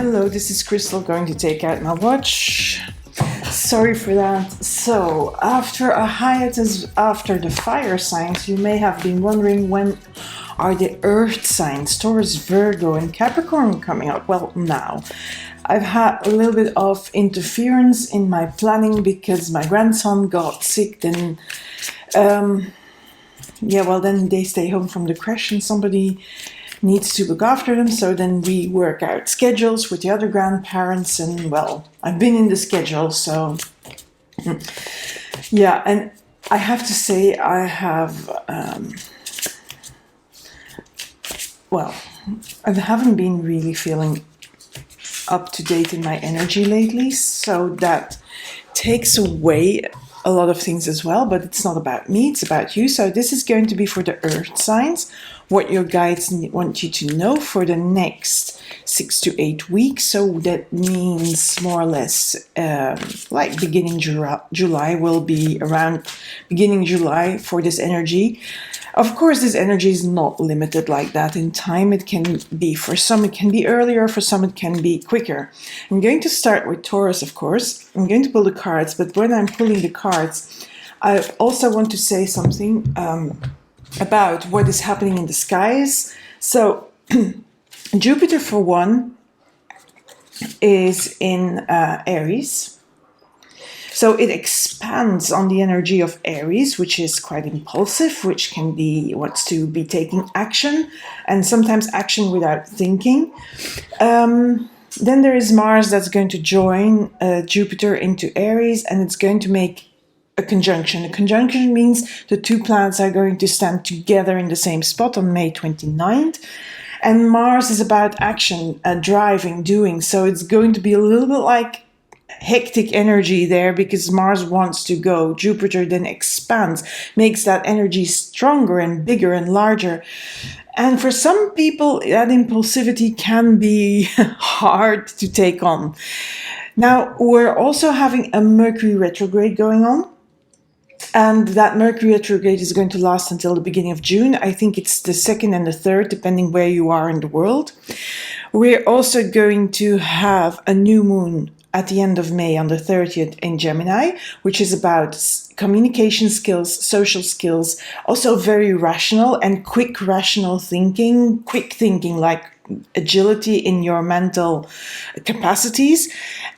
Hello, this is Crystal going to take out my watch. Sorry for that. So, after a hiatus after the fire signs, you may have been wondering when are the earth signs, Taurus, Virgo, and Capricorn coming out? Well, now. I've had a little bit of interference in my planning because my grandson got sick. Then, then they stay home from the crash and somebody needs to look after them. So then we work out schedules with the other grandparents, and well, I've been in the schedule. So yeah, and I have to say I haven't been really feeling up to date in my energy lately, so that takes away a lot of things as well, but it's not about me, it's about you. So this is going to be for the earth signs, what your guides want you to know for the next 6 to 8 weeks. So that means more or less like beginning July will be around beginning July for this energy. Of course, this energy is not limited like that in time. It can be, for some it can be earlier, for some it can be quicker. I'm going to start with Taurus, of course. I'm going to pull the cards, but when I'm pulling the cards, I also want to say something about what is happening in the skies. So, Jupiter, for one, is in Aries. So it expands on the energy of Aries, which is quite impulsive, which wants to be taking action, and sometimes action without thinking. Then there is Mars that's going to join Jupiter into Aries, and it's going to make a conjunction. A conjunction means the two planets are going to stand together in the same spot on May 29th. And Mars is about action, driving, doing. So it's going to be a little bit like hectic energy there, because Mars wants to go. Jupiter then expands, makes that energy stronger and bigger and larger. And for some people, that impulsivity can be hard to take on. Now, we're also having a Mercury retrograde going on. And that Mercury retrograde is going to last until the beginning of June. I think it's the 2nd and the 3rd, depending where you are in the world. We're also going to have a new moon at the end of May on the 30th in Gemini, which is about communication skills, social skills, also very rational and quick rational thinking, quick thinking, like agility in your mental capacities.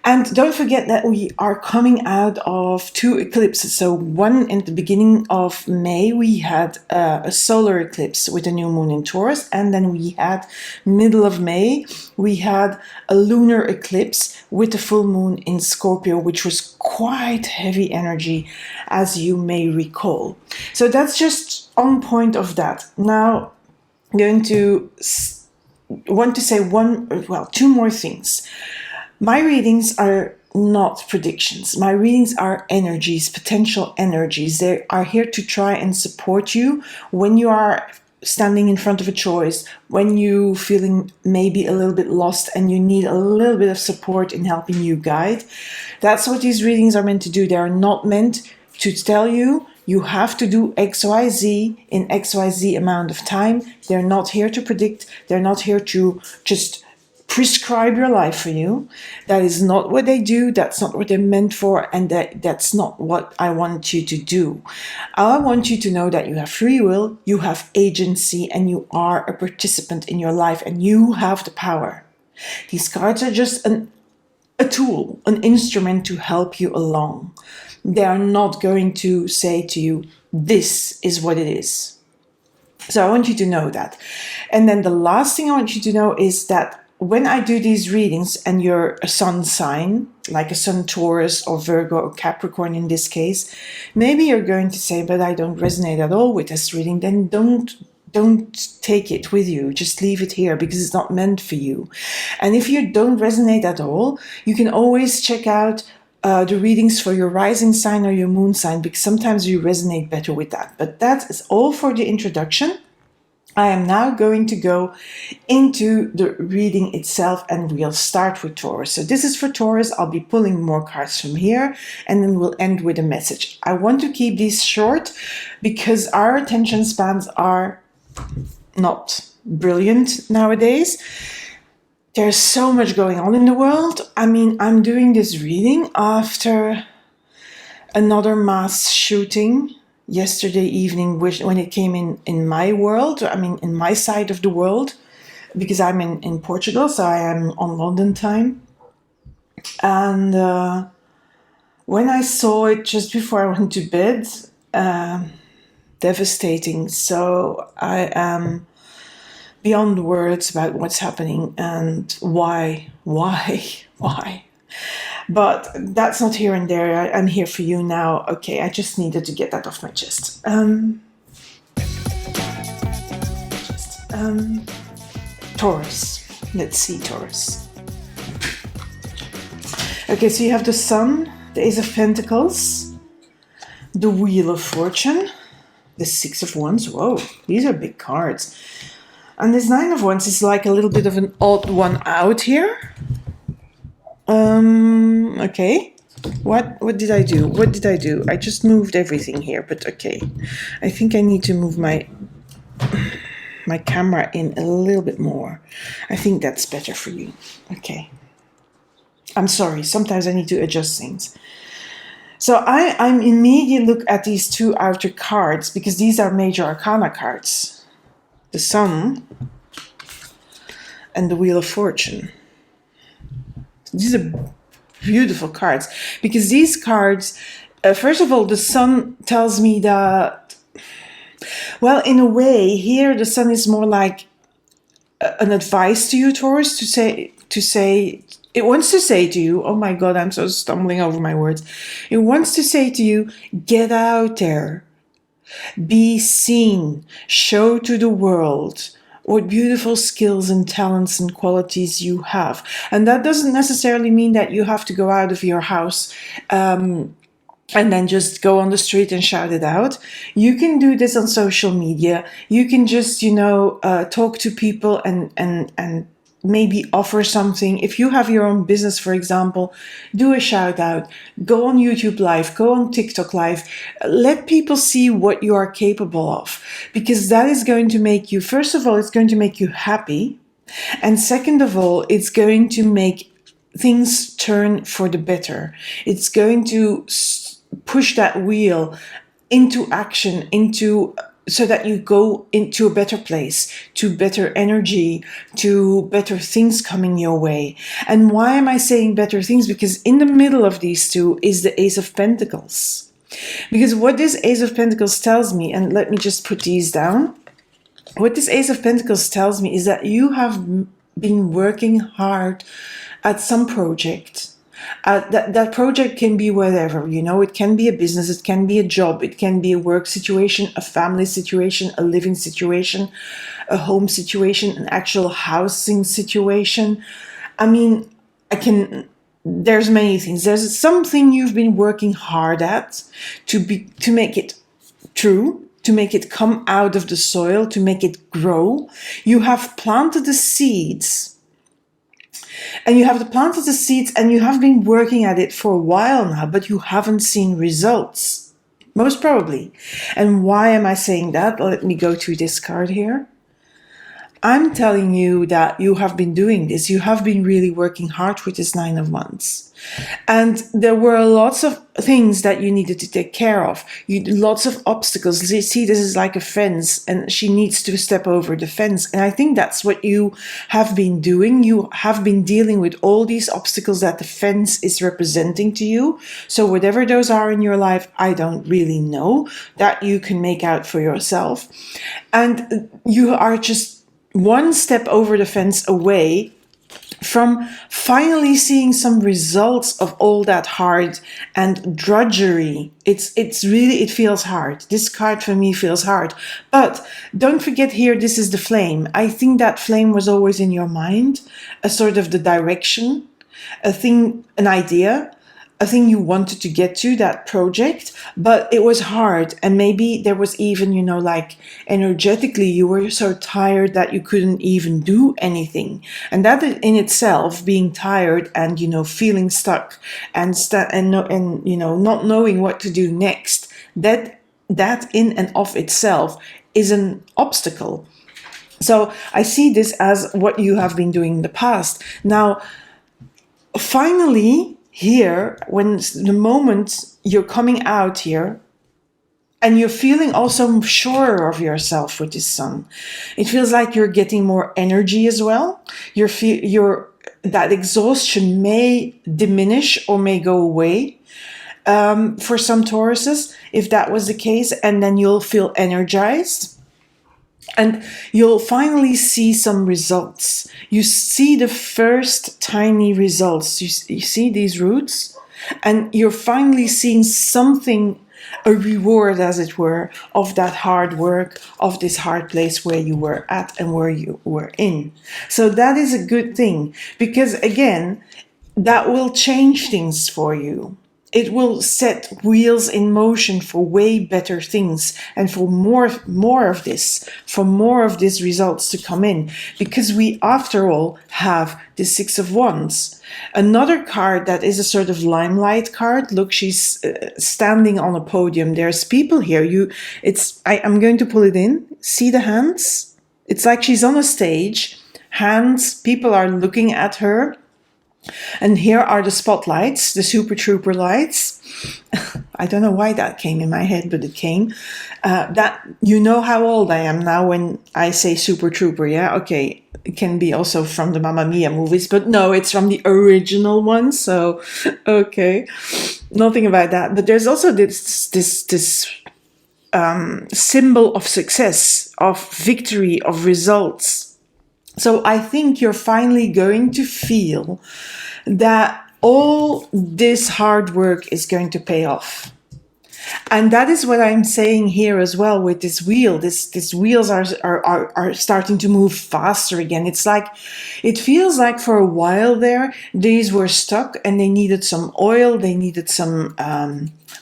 And don't forget that we are coming out of 2 eclipses. So one in the beginning of May, we had a solar eclipse with a new moon in Taurus. And then we had middle of May, we had a lunar eclipse with the full moon in Scorpio, which was quite heavy energy, as you may recall. So that's just on point of that. Now, I'm going to want to say 2 more things. My readings are not predictions. My readings are energies, potential energies. They are here to try and support you when you are standing in front of a choice, when you feeling maybe a little bit lost and you need a little bit of support in helping you guide. That's what these readings are meant to do. They are not meant to tell you you have to do XYZ in XYZ amount of time. They're not here to predict. They're not here to just prescribe your life for you. That is not what they do. That's not what they're meant for. And that's not what I want you to do. I want you to know that you have free will, you have agency, and you are a participant in your life, and you have the power. These cards are just a tool, an instrument to help you along. They are not going to say to you, this is what it is. So I want you to know that. And then the last thing I want you to know is that when I do these readings and you're a sun sign, like a sun Taurus or Virgo or Capricorn in this case, maybe you're going to say, but I don't resonate at all with this reading. Then don't take it with you. Just leave it here, because it's not meant for you. And if you don't resonate at all, you can always check out the readings for your rising sign or your moon sign, because sometimes you resonate better with that. But that is all for the introduction. I am now going to go into the reading itself, and we'll start with Taurus. So this is for Taurus. I'll be pulling more cards from here, and then we'll end with a message. I want to keep these short because our attention spans are not brilliant nowadays. there's so much going on in the world. I mean, I'm doing this reading after another mass shooting yesterday evening, when it came in my world, I mean, in my side of the world, because I'm in Portugal, so I am on London time. And when I saw it just before I went to bed, devastating. So I am beyond words about what's happening and why. But that's not here and there. I'm here for you now. Okay, I just needed to get that off my chest. Taurus. Let's see, Taurus. Okay, so you have the Sun, the Ace of Pentacles, the Wheel of Fortune, the Six of Wands. Whoa, these are big cards. And this Nine of Wands is like a little bit of an odd one out here. Okay. What did I do? What did I do? I just moved everything here, but okay. I think I need to move my camera in a little bit more. I think that's better for you. Okay. I'm sorry. Sometimes I need to adjust things. So I'm immediately look at these two outer cards because these are major arcana cards. The Sun and the Wheel of Fortune. These are beautiful cards because these cards, first of all, the Sun tells me that, well, in a way, here the Sun is more like an advice to you, Taurus, to say, it wants to say to you, oh my God, I'm so stumbling over my words. It wants to say to you, get out there, be seen, show to the world what beautiful skills and talents and qualities you have. And that doesn't necessarily mean that you have to go out of your house and then just go on the street and shout it out. You can do this on social media. You can just, talk to people and maybe offer something. If you have your own business, for example, do a shout out, go on YouTube Live, go on TikTok Live, let people see what you are capable of, because that is going to make you, first of all, it's going to make you happy. And second of all, it's going to make things turn for the better. It's going to push that wheel into action, so that you go into a better place, to better energy, to better things coming your way. And why am I saying better things? Because in the middle of these two is the Ace of Pentacles. Because what this Ace of Pentacles tells me, and let me just put these down. What this Ace of Pentacles tells me is that you have been working hard at some project. That project can be whatever, it can be a business, it can be a job, it can be a work situation, a family situation, a living situation, a home situation, an actual housing situation. I mean, there's many things. There's something you've been working hard at to make it true, to make it come out of the soil, to make it grow. You have planted the seeds. And you have planted the seeds and you have been working at it for a while now, but you haven't seen results, most probably. And why am I saying that? Let me go to this card here. I'm telling you that you have been doing this. You have been really working hard with this Nine of Wands. And there were lots of things that you needed to take care of. Lots of obstacles. You see, this is like a fence and she needs to step over the fence. And I think that's what you have been doing. You have been dealing with all these obstacles that the fence is representing to you. So whatever those are in your life, I don't really know, that you can make out for yourself. And you are just one step over the fence away from finally seeing some results of all that hard and drudgery. It feels hard. This card for me feels hard. But don't forget here, this is the flame. I think that flame was always in your mind, a sort of the direction, an idea, a thing you wanted to get to, that project, but it was hard. And maybe there was even, like energetically, you were so tired that you couldn't even do anything. And that in itself, being tired and, feeling stuck and not knowing what to do next, that in and of itself is an obstacle. So I see this as what you have been doing in the past. Now, finally, here, when the moment you're coming out here, and you're feeling also surer of yourself with this sun, it feels like you're getting more energy as well. That exhaustion may diminish or may go away for some Tauruses, if that was the case, and then you'll feel energized. And you'll finally see some results. You see the first tiny results. You see these roots, and you're finally seeing something, a reward, as it were, of that hard work, of this hard place where you were at and where you were in. So that is a good thing, because again, that will change things for you. It will set wheels in motion for way better things and for more of this, for more of these results to come in, because we, after all, have the Six of Wands. Another card that is a sort of limelight card. Look, she's standing on a podium. There's people here. I'm going to pull it in. See the hands? It's like she's on a stage. Hands, people are looking at her. And here are the spotlights, the Super Trooper lights. I don't know why that came in my head, but it came. That, you know how old I am now when I say Super Trooper, yeah? Okay, it can be also from the Mamma Mia movies, but no, it's from the original one, so okay. Nothing about that. But there's also this symbol of success, of victory, of results. So I think you're finally going to feel that all this hard work is going to pay off. And that is what I'm saying here as well with this wheel. These wheels are starting to move faster again. It feels like for a while there, these were stuck and they needed some oil, they needed some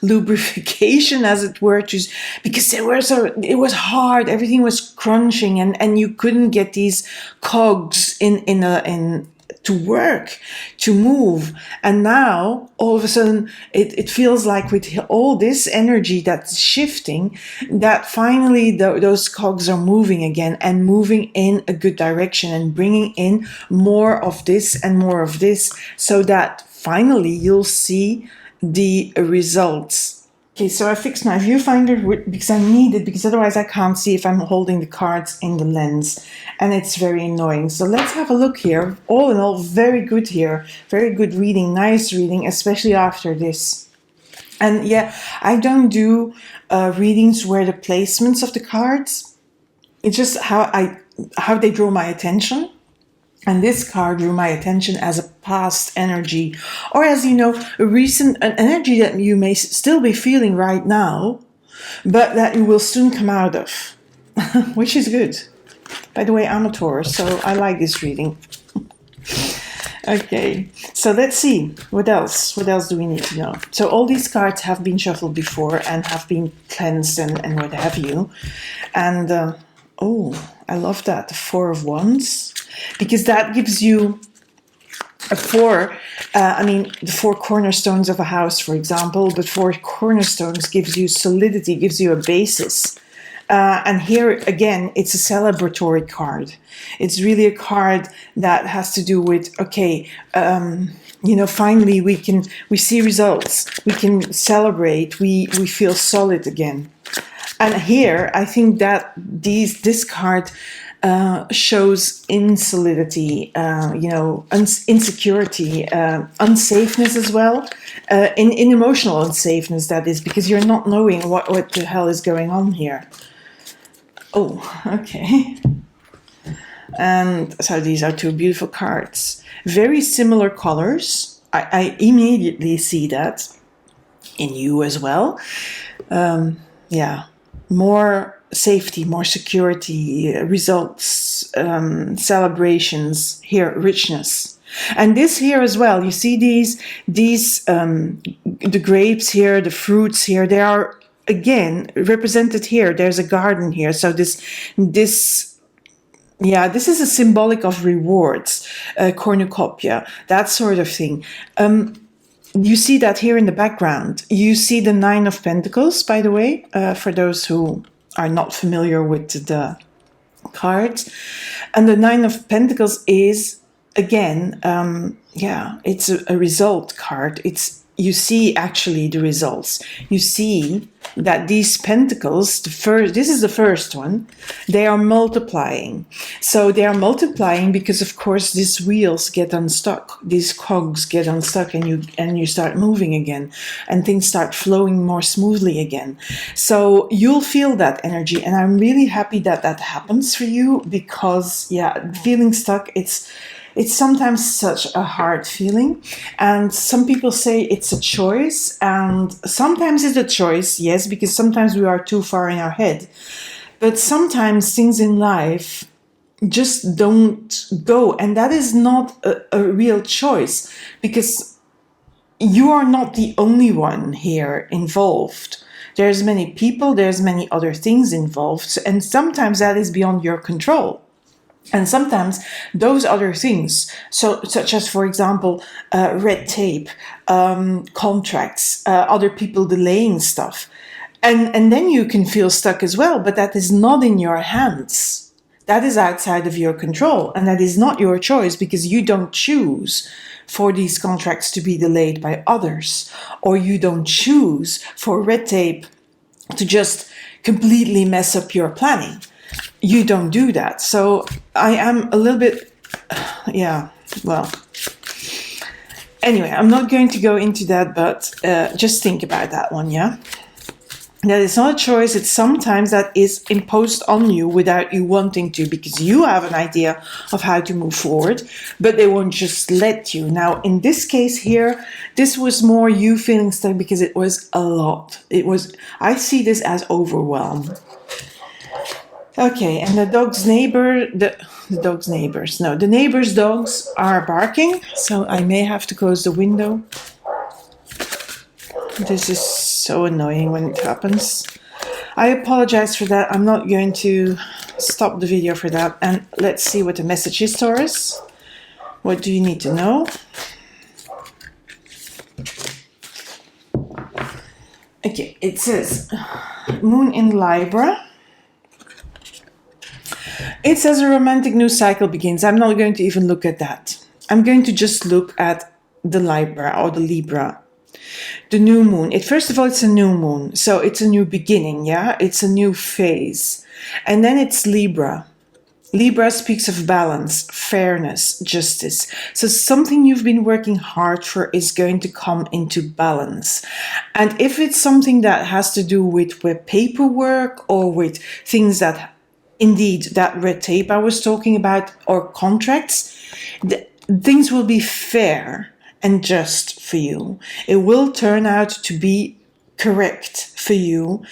lubrification, as it were, because it was hard, everything was crunching, and you couldn't get these cogs in to work, to move. And now all of a sudden it feels like with all this energy that's shifting, that finally those cogs are moving again and moving in a good direction and bringing in more of this and more of this, so that finally you'll see the results. Okay, so I fixed my viewfinder because I need it, because otherwise I can't see if I'm holding the cards in the lens, and it's very annoying. So let's have a look here. All in all, very good here. Very good reading, nice reading, especially after this. And yeah, I don't do readings where the placements of the cards, it's just how they draw my attention. And this card drew my attention as a past energy, or as, you know, an energy that you may still be feeling right now, but that you will soon come out of, which is good. By the way, I'm a Taurus, so I like this reading. Okay, so let's see. What else? What else do we need to know? So all these cards have been shuffled before and have been cleansed and what have you. And, oh, I love that, the Four of Wands. Because that gives you the four cornerstones of a house, for example. But four cornerstones gives you solidity, gives you a basis. And here, again, it's a celebratory card. It's really a card that has to do with, okay, finally we see results. We can celebrate. We feel solid again. And here, I think that this card shows insolidity, insecurity, unsafeness as well, in emotional unsafeness, that is, because you're not knowing what the hell is going on here. Oh, okay. And so these are two beautiful cards. Very similar colors. I immediately see that in you as well. More safety, more security, results, celebrations, here, richness. And this here as well, you see these the grapes here, the fruits here, they are again represented here. There's a garden here. So this is a symbolic of rewards, cornucopia, that sort of thing. You see that here in the background. You see the Nine of Pentacles, by the way, for those who are not familiar with the cards. And the Nine of Pentacles is, again, it's a result card. You see actually the results. You see that these pentacles, this is the first one, they are multiplying. So they are multiplying because, of course, these wheels get unstuck, these cogs get unstuck, and you start moving again, and things start flowing more smoothly again. So you'll feel that energy, and I'm really happy that that happens for you, because feeling stuck, it's sometimes such a hard feeling, and some people say it's a choice, and sometimes it's a choice, yes, because sometimes we are too far in our head, but sometimes things in life just don't go, and that is not a real choice, because you are not the only one here involved. There's many people, there's many other things involved, and sometimes that is beyond your control. And sometimes those other things, such as, for example, red tape, contracts, other people delaying stuff, and then you can feel stuck as well, but that is not in your hands. That is outside of your control, and that is not your choice, because you don't choose for these contracts to be delayed by others, or you don't choose for red tape to just completely mess up your planning. You don't do that. So I am a little bit, anyway, I'm not going to go into that, but just think about that one, yeah? That is not a choice. It's sometimes that is imposed on you without you wanting to, because you have an idea of how to move forward, but they won't just let you. Now, in this case here, this was more you feeling stuck because it was a lot. I see this as overwhelm. Okay, and the neighbor's dogs are barking, so I may have to close the window. This is so annoying when it happens. I apologize for that. I'm not going to stop the video for that. And let's see what the message is, Taurus. What do you need to know? Okay, it says Moon in Libra. It says a romantic new cycle begins. I'm not going to even look at that. I'm going to just look at the Libra or the Libra. The new moon. First of all, it's a new moon. So it's a new beginning, yeah? It's a new phase. And then it's Libra. Libra speaks of balance, fairness, justice. So something you've been working hard for is going to come into balance. And if it's something that has to do with paperwork or with things that, indeed, that red tape I was talking about, or contracts, things will be fair and just for you. It will turn out to be correct for you,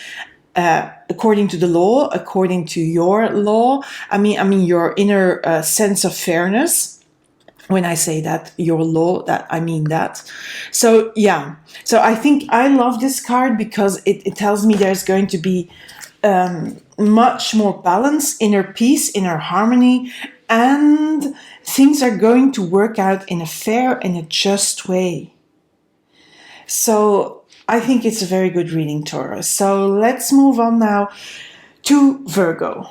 according to the law, according to your law. I mean your inner sense of fairness. When I say that, your law, that I mean that. So yeah. So I think I love this card because it tells me there's going to be much more balance, inner peace, inner harmony, and things are going to work out in a fair and a just way. So I think it's a very good reading, Taurus. So let's move on now to Virgo.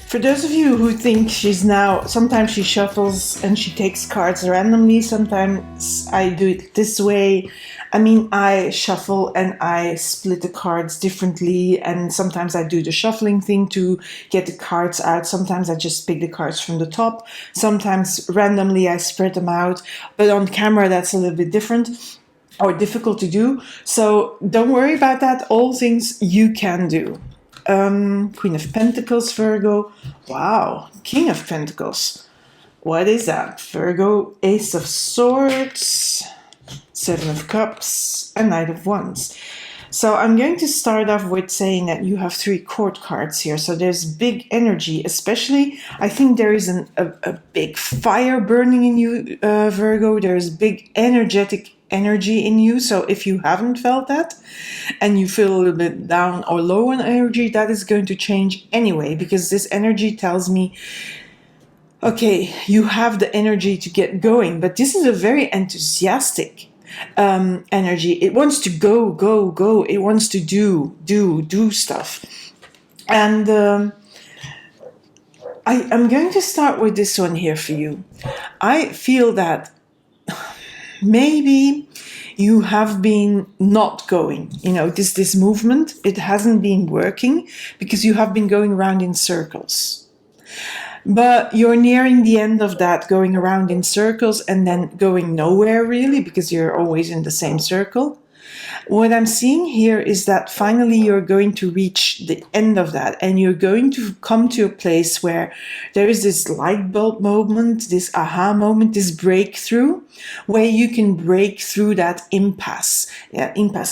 For those of you who think sometimes she shuffles and she takes cards randomly, sometimes I do it this way. I mean, I shuffle and I split the cards differently, and sometimes I do the shuffling thing to get the cards out. Sometimes I just pick the cards from the top. Sometimes randomly I spread them out, but on camera that's a little bit different or difficult to do. So don't worry about that. All things you can do. Queen of Pentacles, Virgo. Wow, King of Pentacles. What is that? Virgo, Ace of Swords, Seven of Cups, and Knight of Wands. So I'm going to start off with saying that you have 3 court cards here. So there's big energy, especially I think there is a big fire burning in you, Virgo. There's big energetic energy in you. So if you haven't felt that and you feel a little bit down or low on energy, that is going to change anyway, because this energy tells me, okay, you have the energy to get going, but this is a very enthusiastic energy. It wants to go, go, go. It wants to do stuff. And I'm going to start with this one here for you. I feel that maybe you have been not going, this movement, it hasn't been working because you have been going around in circles. But you're nearing the end of that, going around in circles and then going nowhere really, because you're always in the same circle. What I'm seeing here is that finally you're going to reach the end of that, and you're going to come to a place where there is this light bulb moment, this aha moment, this breakthrough, where you can break through that impasse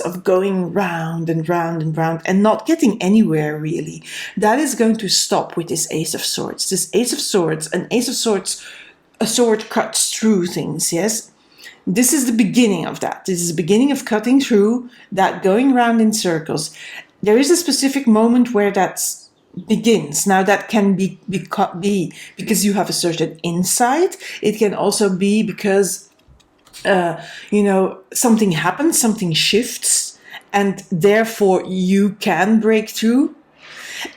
of going round and round and round and not getting anywhere really. That is going to stop with this Ace of Swords. This Ace of Swords, a sword cuts through things, yes? This is the beginning of that. This is the beginning of cutting through that, going round in circles. There is a specific moment where that begins. Now that can be because you have a certain insight. It can also be because, something happens, something shifts, and therefore you can break through.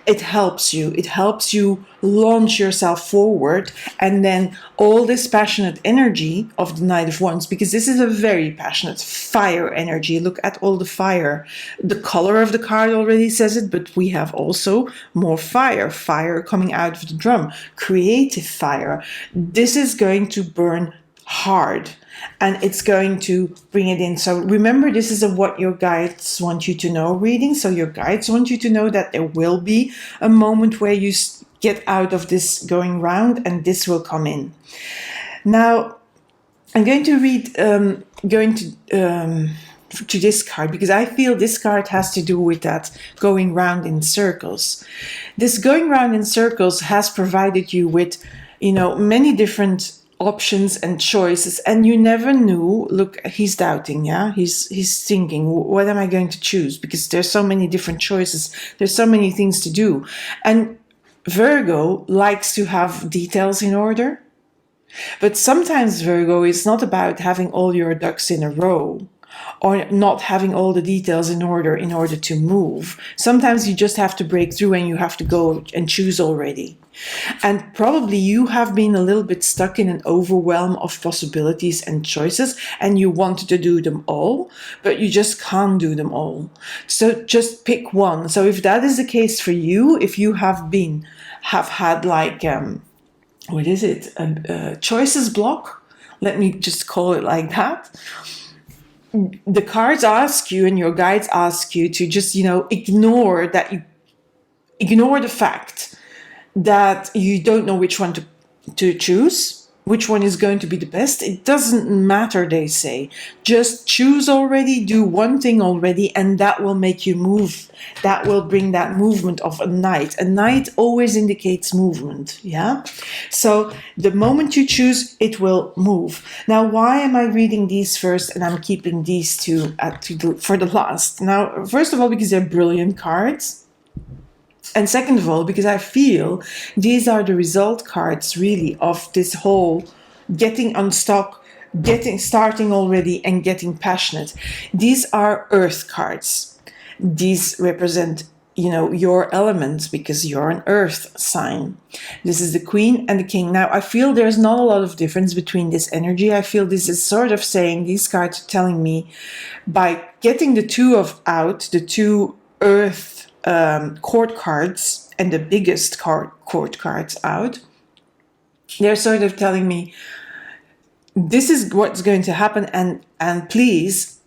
It helps you launch yourself forward, and then all this passionate energy of the Knight of Wands, because this is a very passionate fire energy. Look at all the fire. The color of the card already says it, but we have also more fire coming out of the drum, creative fire. This is going to burn hard, and it's going to bring it in. So remember, this is a what your guides want you to know reading. So your guides want you to know that there will be a moment where you get out of this going round, and this will come in. Now, I'm going to read, to this card, because I feel this card has to do with that going round in circles. This going round in circles has provided you with, many different options and choices, and you never knew. Look, he's doubting, yeah? He's thinking, what am I going to choose? Because there's so many different choices. There's so many things to do. And Virgo likes to have details in order. But sometimes Virgo is not about having all your ducks in a row, or not having all the details in order to move. Sometimes you just have to break through, and you have to go and choose already. And probably you have been a little bit stuck in an overwhelm of possibilities and choices, and you wanted to do them all, but you just can't do them all. So just pick one. So if that is the case for you, if you have had like, what is it? A choices block? Let me just call it like that. The cards ask you, and your guides ask you to just, ignore the fact that you don't know which one to choose, which one is going to be the best. It doesn't matter, they say. Just choose already, do one thing already, and that will make you move. That will bring that movement of a knight. A knight always indicates movement, yeah? So the moment you choose, it will move. Now, why am I reading these first and I'm keeping these two for the last? Now, first of all, because they're brilliant cards. And second of all, because I feel these are the result cards really of this whole getting unstuck, starting already, and getting passionate. These are earth cards. These represent, your element, because you're an earth sign. This is the Queen and the King. Now, I feel there's not a lot of difference between this energy. I feel this is sort of saying, these cards are telling me, by getting the two earth court cards and the biggest court cards out, they're sort of telling me this is what's going to happen, and please,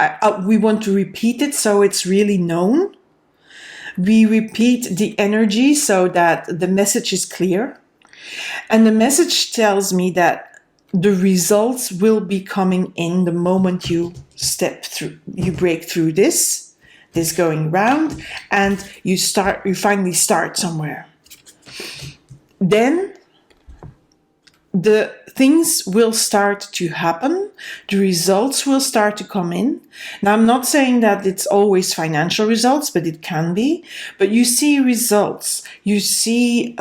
we want to repeat it so it's really known. We repeat the energy so that the message is clear, and the message tells me that the results will be coming in the moment you break through this going round, and you finally start somewhere. Then the things will start to happen. The results will start to come in. Now, I'm not saying that it's always financial results, but it can be. But you see results. You see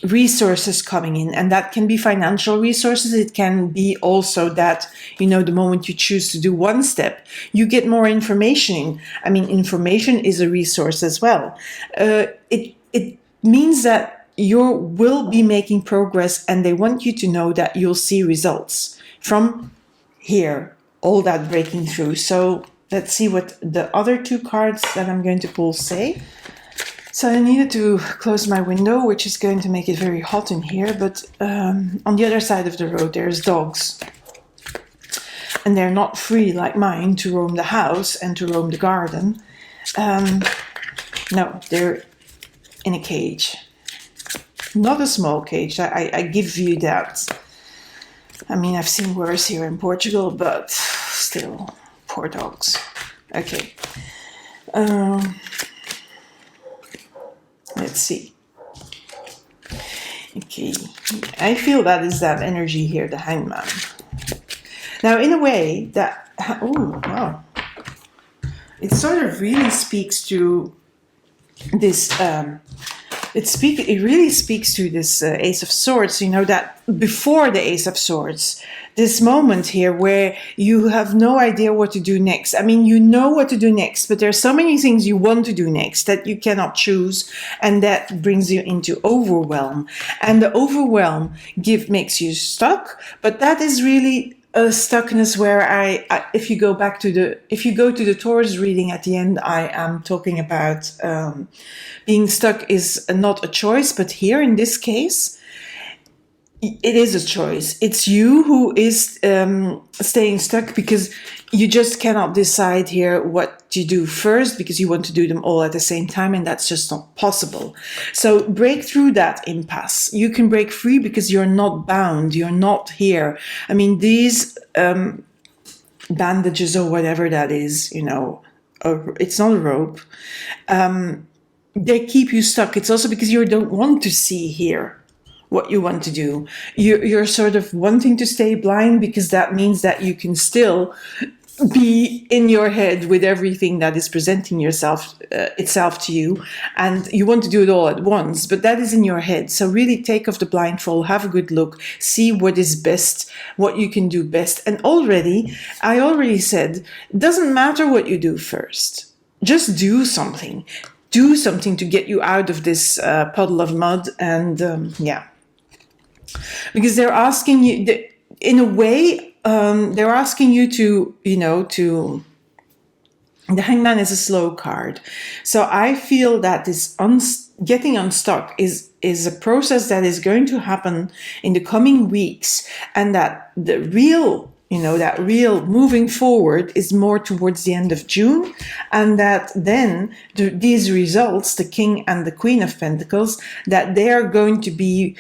resources coming in, and that can be financial resources. It can be also that, the moment you choose to do one step, you get more information in. I mean, information is a resource as well. It means that you will be making progress, and they want you to know that you'll see results from here, all that breaking through. So let's see what the other two cards that I'm going to pull say. So I needed to close my window, which is going to make it very hot in here. But on the other side of the road, there's dogs. And they're not free like mine to roam the house and to roam the garden. No, they're in a cage. Not a small cage, I give you that. I mean, I've seen worse here in Portugal, but still, poor dogs. Okay. Let's see. Okay, I feel that is that energy here, the Hangman. Now, in a way, that... Oh, wow. It sort of really speaks to this... It really speaks to this Ace of Swords, that before the Ace of Swords, this moment here where you have no idea what to do next. I mean, you know what to do next, but there are so many things you want to do next that you cannot choose, and that brings you into overwhelm. And the overwhelm makes you stuck, but that is really a stuckness where if you go to the Taurus reading at the end, I am talking about being stuck is not a choice, but here in this case, it is a choice. It's you who is staying stuck because you just cannot decide here what to do first because you want to do them all at the same time, and that's just not possible. So break through that impasse. You can break free because you're not bound. You're not here. I mean, these bandages or whatever that is, it's not a rope. They keep you stuck. It's also because you don't want to see here what you want to do. You're sort of wanting to stay blind because that means that you can still be in your head with everything that is presenting itself to you, and you want to do it all at once, but that is in your head. So really take off the blindfold, have a good look, see what is best, what you can do best. And I already said, it doesn't matter what you do first, just do something. Do something to get you out of this puddle of mud, and because they're asking you, in a way, they're asking you to, the Hangman is a slow card. So I feel that this getting unstuck is a process that is going to happen in the coming weeks, and that the real moving forward is more towards the end of June, and that then these results, the King and the Queen of Pentacles, that they are going to be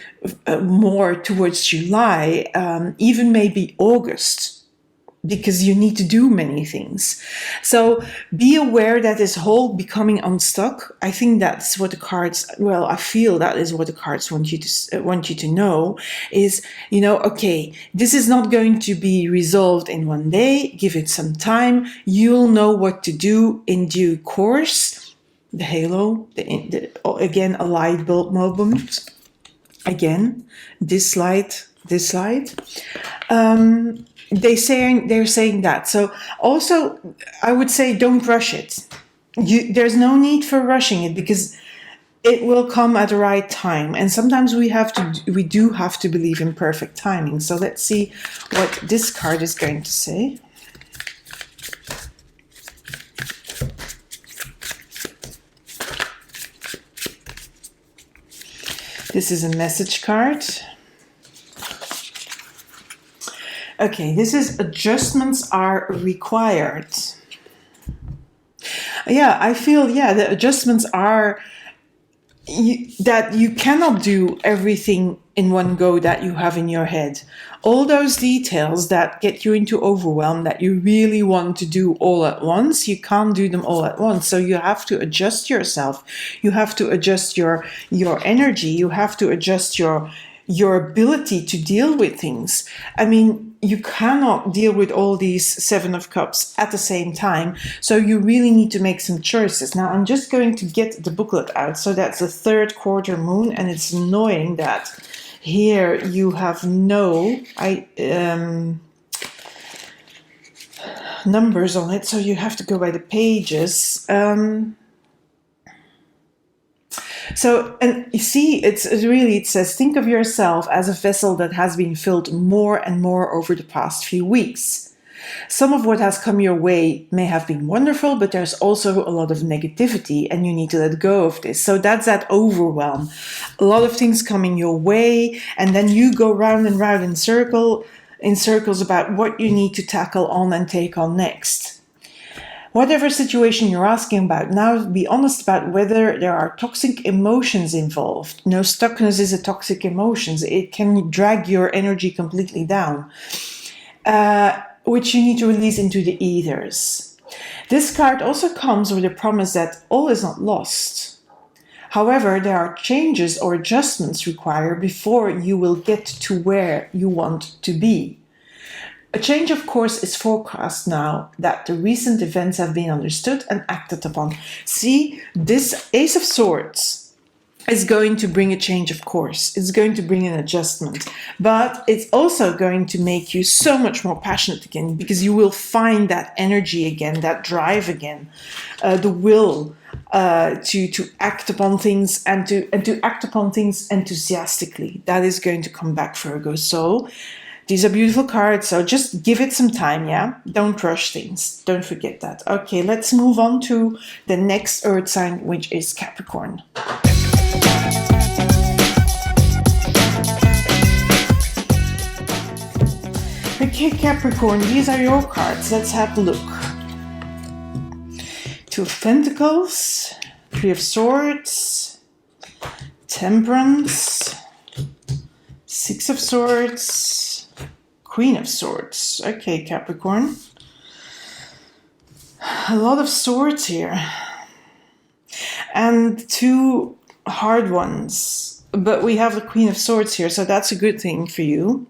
more towards July, even maybe August, because you need to do many things. So be aware that this whole becoming unstuck, I think that's what the cards, I feel that is what the cards want you to know is, okay, this is not going to be resolved in one day. Give it some time. You'll know what to do in due course. The halo, again, a light bulb moment. Again, this light. They're saying that. So also, I would say don't rush it. There's no need for rushing it because it will come at the right time. And sometimes we do have to believe in perfect timing. So let's see what this card is going to say. This is a message card. Okay, this is adjustments are required. Yeah, I feel, the adjustments are that you cannot do everything in one go that you have in your head. All those details that get you into overwhelm that you really want to do all at once, you can't do them all at once. So you have to adjust yourself. You have to adjust your energy. You have to adjust your ability to deal with things. I mean, you cannot deal with all these Seven of Cups at the same time. So you really need to make some choices. Now, I'm just going to get the booklet out. So that's the third quarter moon. And it's annoying that here you have no numbers on it. So you have to go by the pages. So, and you see, it says, think of yourself as a vessel that has been filled more and more over the past few weeks. Some of what has come your way may have been wonderful, but there's also a lot of negativity and you need to let go of this. So that's that overwhelm. A lot of things coming your way, and then you go round and round in circles about what you need to tackle on and take on next. Whatever situation you're asking about, now be honest about whether there are toxic emotions involved. No, stuckness is a toxic emotion. It can drag your energy completely down, which you need to release into the ethers. This card also comes with a promise that all is not lost. However, there are changes or adjustments required before you will get to where you want to be. A change of course is forecast now that the recent events have been understood and acted upon. See, this Ace of Swords is going to bring a change of course. It's going to bring an adjustment. But it's also going to make you so much more passionate again, because you will find that energy again, that drive again, the will to act upon things and to act upon things enthusiastically. That is going to come back, Virgo. So these are beautiful cards, so just give it some time, yeah? Don't rush things. Don't forget that. Okay, let's move on to the next earth sign, which is Capricorn. Okay, Capricorn, these are your cards. Let's have a look. Two of Pentacles, Three of Swords, Temperance, Six of Swords, Queen of Swords. Okay, Capricorn. A lot of swords here. And two hard ones. But we have the Queen of Swords here, so that's a good thing for you.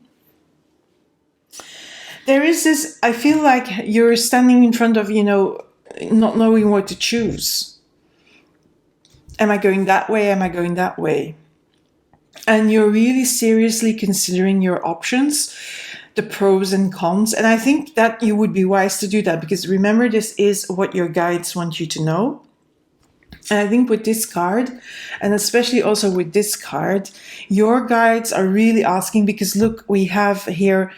There is this, I feel like you're standing in front of, not knowing what to choose. Am I going that way? Am I going that way? And you're really seriously considering your options, the pros and cons. And I think that you would be wise to do that, because remember, this is what your guides want you to know. And I think with this card, and especially also with this card, your guides are really asking, because look, we have here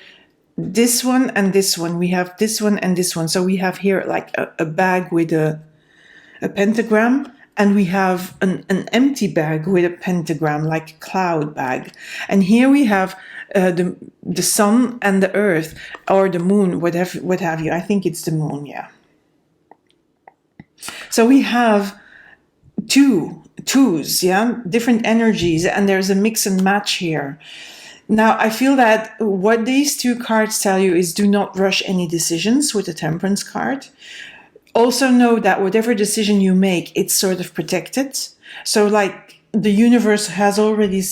this one and this one. We have this one and this one. So we have here like a bag with a pentagram. And we have an empty bag with a pentagram, like a cloud bag. And here we have the sun and the earth, or the moon, what have you. I think it's the moon, yeah. So we have twos, yeah, different energies, and there's a mix and match here. Now, I feel that what these two cards tell you is do not rush any decisions with the Temperance card. Also know that whatever decision you make, it's sort of protected. So like the universe has already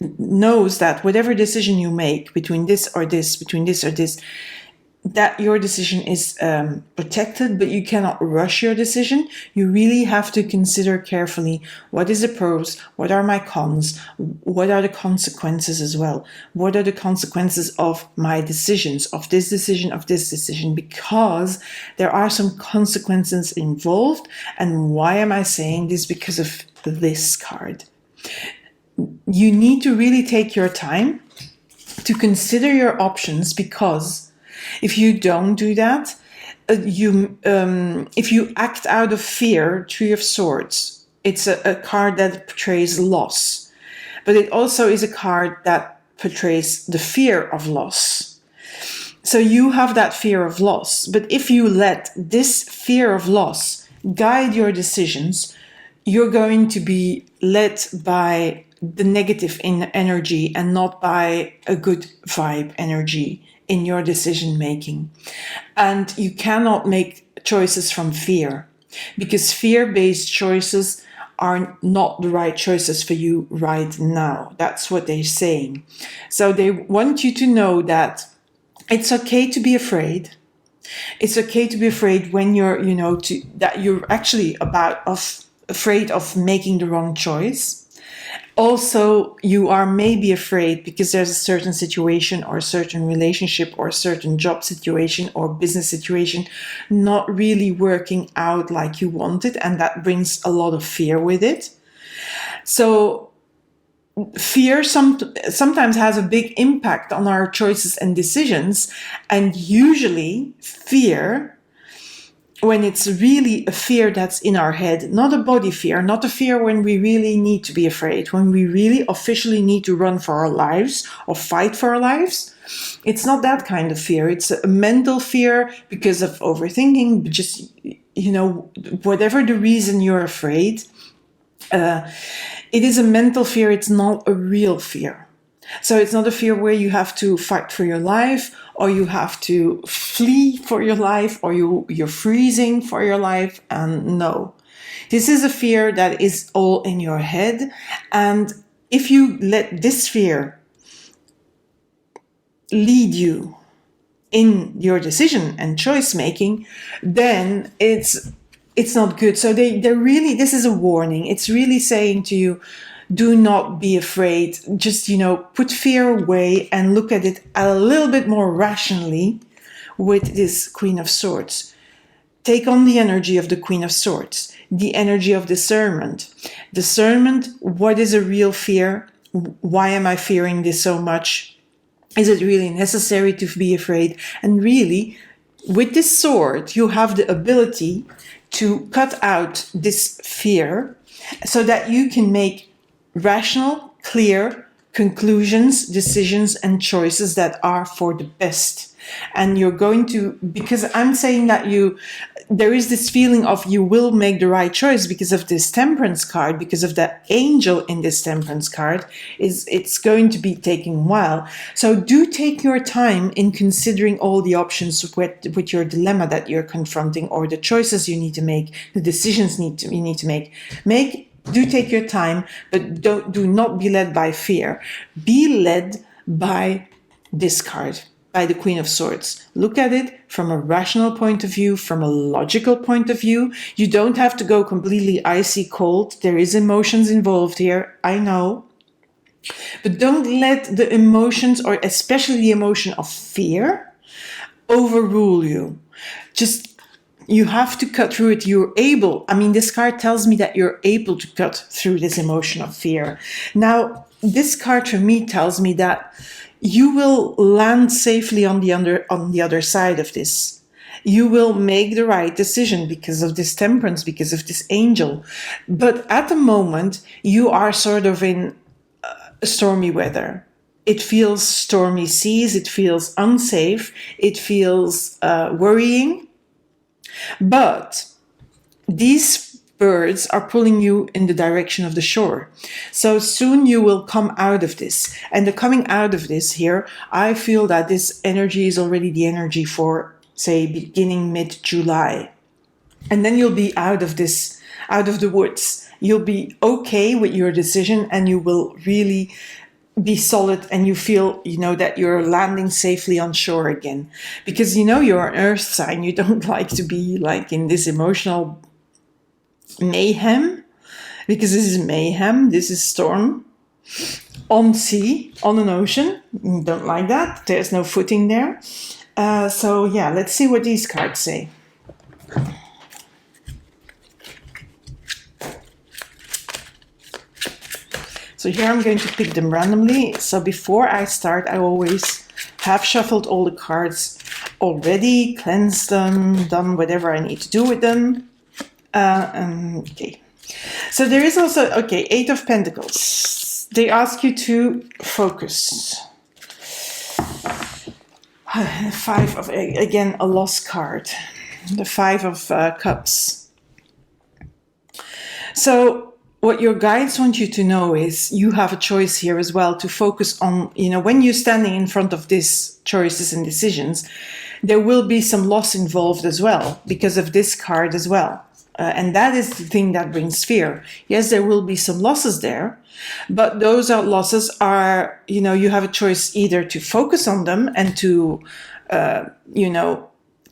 knows that whatever decision you make between this or this, between this or this, that your decision is protected, but you cannot rush your decision. You really have to consider carefully what is the pros, what are my cons, what are the consequences as well. What are the consequences of my decisions, of this decision, because there are some consequences involved. And why am I saying this? Because of this card. You need to really take your time to consider your options, because if you don't do that, if you act out of fear, Three of Swords, it's a card that portrays loss. But it also is a card that portrays the fear of loss. So you have that fear of loss. But if you let this fear of loss guide your decisions, you're going to be led by the negative energy and not by a good vibe energy in your decision making. And you cannot make choices from fear, because fear-based choices are not the right choices for you right now. That's what they're saying. So they want you to know that It's okay to be afraid. It's okay to be afraid when you're, that you're actually afraid of making the wrong choice. Also, you are maybe afraid because there's a certain situation or a certain relationship or a certain job situation or business situation not really working out like you wanted, and that brings a lot of fear with it. So fear sometimes has a big impact on our choices and decisions, and usually fear, when it's really a fear that's in our head, not a body fear, not a fear when we really need to be afraid, when we really officially need to run for our lives or fight for our lives. It's not that kind of fear. It's a mental fear because of overthinking, just, whatever the reason you're afraid, it is a mental fear. It's not a real fear. So it's not a fear where you have to fight for your life, or you have to flee for your life, or you're freezing for your life. And no, this is a fear that is all in your head. And if you let this fear lead you in your decision and choice making, then it's not good. So they're really, this is a warning. It's really saying to you, do not be afraid. Just, put fear away and look at it a little bit more rationally with this Queen of Swords. Take on the energy of the Queen of Swords, the energy of discernment. Discernment, what is a real fear? Why am I fearing this so much? Is it really necessary to be afraid? And really, with this sword, you have the ability to cut out this fear so that you can make rational, clear conclusions, decisions, and choices that are for the best. And you're going to, because I'm saying that there is this feeling of you will make the right choice because of this Temperance card, because of the angel in this Temperance card, it's going to be taking a while. So do take your time in considering all the options with your dilemma that you're confronting, or the choices you need to make, the decisions you need to make. Do take your time, but do not be led by fear. Be led by this card, by the Queen of Swords. Look at it from a rational point of view, from a logical point of view. You don't have to go completely icy cold. There is emotions involved here, I know. But don't let the emotions, or especially the emotion of fear, overrule you. You have to cut through it. You're able. This card tells me that you're able to cut through this emotion of fear. Now, this card for me tells me that you will land safely on the other side of this. You will make the right decision because of this Temperance, because of this angel. But at the moment, you are sort of in stormy weather. It feels stormy seas. It feels unsafe. It feels worrying. But these birds are pulling you in the direction of the shore. So soon you will come out of this. And the coming out of this here, I feel that this energy is already the energy for, say, beginning mid-July. And then you'll be out of the woods. You'll be okay with your decision, and you will really be solid, and you feel, that you're landing safely on shore again. Because, you're an earth sign. You don't like to be like in this emotional mayhem, because this is mayhem. This is storm on sea, on an ocean. You don't like that. There's no footing there. So yeah, let's see what these cards say. So here I'm going to pick them randomly. So before I start, I always have shuffled all the cards already, cleansed them, done whatever I need to do with them. Okay. So there is also, Eight of Pentacles. They ask you to focus. Five of, again, a lost card. The Five of Cups. So what your guides want you to know is you have a choice here as well to focus on, when you're standing in front of these choices and decisions, there will be some loss involved as well because of this card as well. And that is the thing that brings fear. Yes, there will be some losses there, but those losses are, you have a choice either to focus on them and to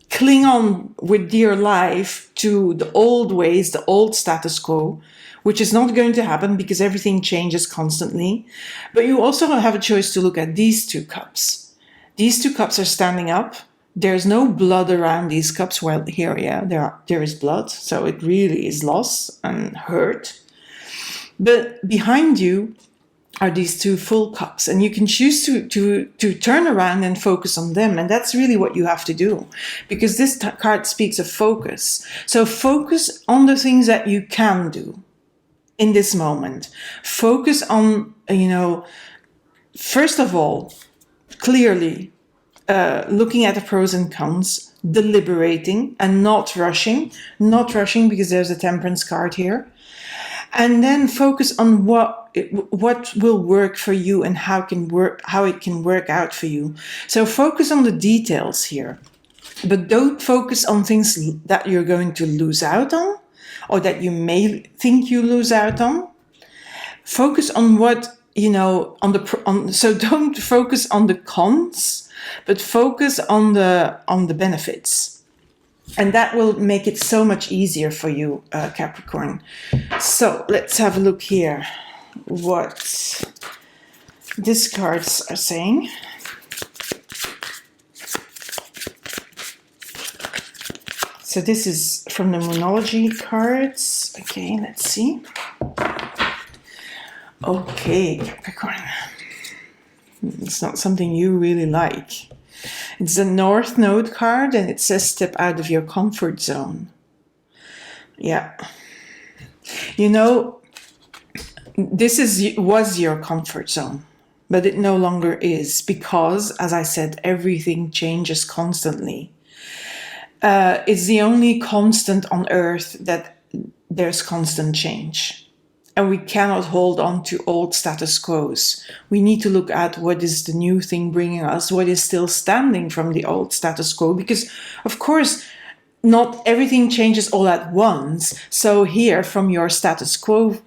cling on with dear life to the old ways, the old status quo, which is not going to happen because everything changes constantly. But you also have a choice to look at these 2 cups. These 2 cups are standing up. There's no blood around these cups. Well, here, yeah, there is blood. So it really is loss and hurt. But behind you are these 2 full cups, and you can choose to turn around and focus on them. And that's really what you have to do, because this card speaks of focus. So focus on the things that you can do in this moment. Focus on, first of all, clearly looking at the pros and cons, deliberating and not rushing because there's a Temperance card here. And then focus on what will work for you and how it can work out for you. So focus on the details here, but don't focus on things that you're going to lose out on, or that you may think you lose out on. Focus on what, so don't focus on the cons, but focus on the benefits. And that will make it so much easier for you, Capricorn. So let's have a look here what these cards are saying. So this is from the Moonology cards. Okay, let's see. Okay, Capricorn. It's not something you really like. It's the North Node card, and it says step out of your comfort zone. Yeah. This was your comfort zone, but it no longer is, because, as I said, everything changes constantly. It's the only constant on Earth that there's constant change. And we cannot hold on to old status quos. We need to look at what is the new thing bringing us, what is still standing from the old status quo. Because, of course, not everything changes all at once. So here, from your status quo,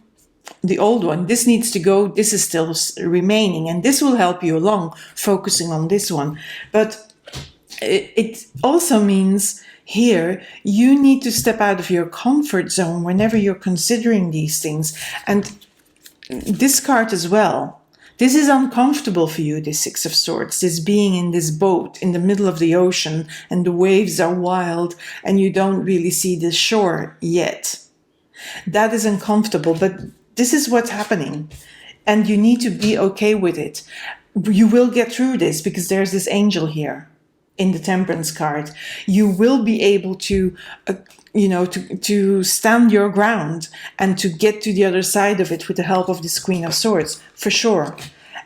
the old one, this needs to go, this is still remaining. And this will help you along, focusing on this one. But it also means here, you need to step out of your comfort zone whenever you're considering these things. And this card as well. This is uncomfortable for you, this Six of Swords, this being in this boat in the middle of the ocean and the waves are wild and you don't really see the shore yet. That is uncomfortable, but this is what's happening. And you need to be okay with it. You will get through this because there's this angel here. In the Temperance card, you will be able to, to stand your ground and to get to the other side of it with the help of this Queen of Swords, for sure.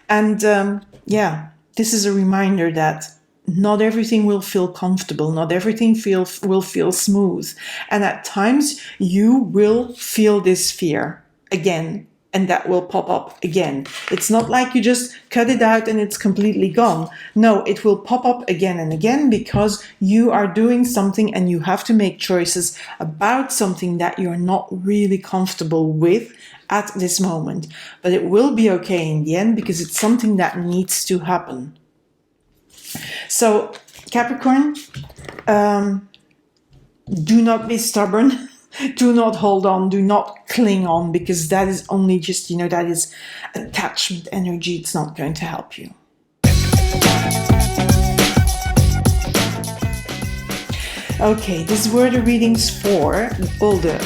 And this is a reminder that not everything will feel comfortable, not everything will feel smooth. And at times you will feel this fear again. And that will pop up again. It's not like you just cut it out and it's completely gone. No, it will pop up again and again because you are doing something and you have to make choices about something that you're not really comfortable with at this moment. But it will be okay in the end because it's something that needs to happen. So, Capricorn, do not be stubborn. Do not hold on, do not cling on, because that is only just, that is attachment energy. It's not going to help you. Okay, these were the readings for all the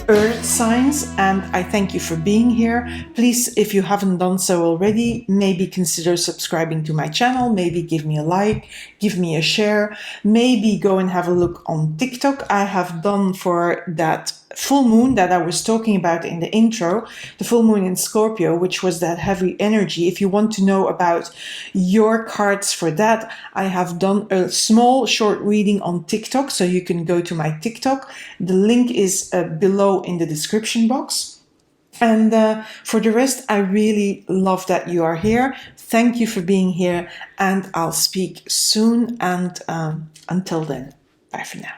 earth signs, and I thank you for being here. Please, if you haven't done so already, maybe consider subscribing to my channel, maybe give me a like, give me a share, maybe go and have a look on TikTok. I have done for that full moon that I was talking about in the intro, the full moon in Scorpio, which was that heavy energy. If you want to know about your cards for that, I have done a small short reading on TikTok, so you can go to my TikTok. The link is below in the description box. And for the rest, I really love that you are here. Thank you for being here, and I'll speak soon. And until then, bye for now.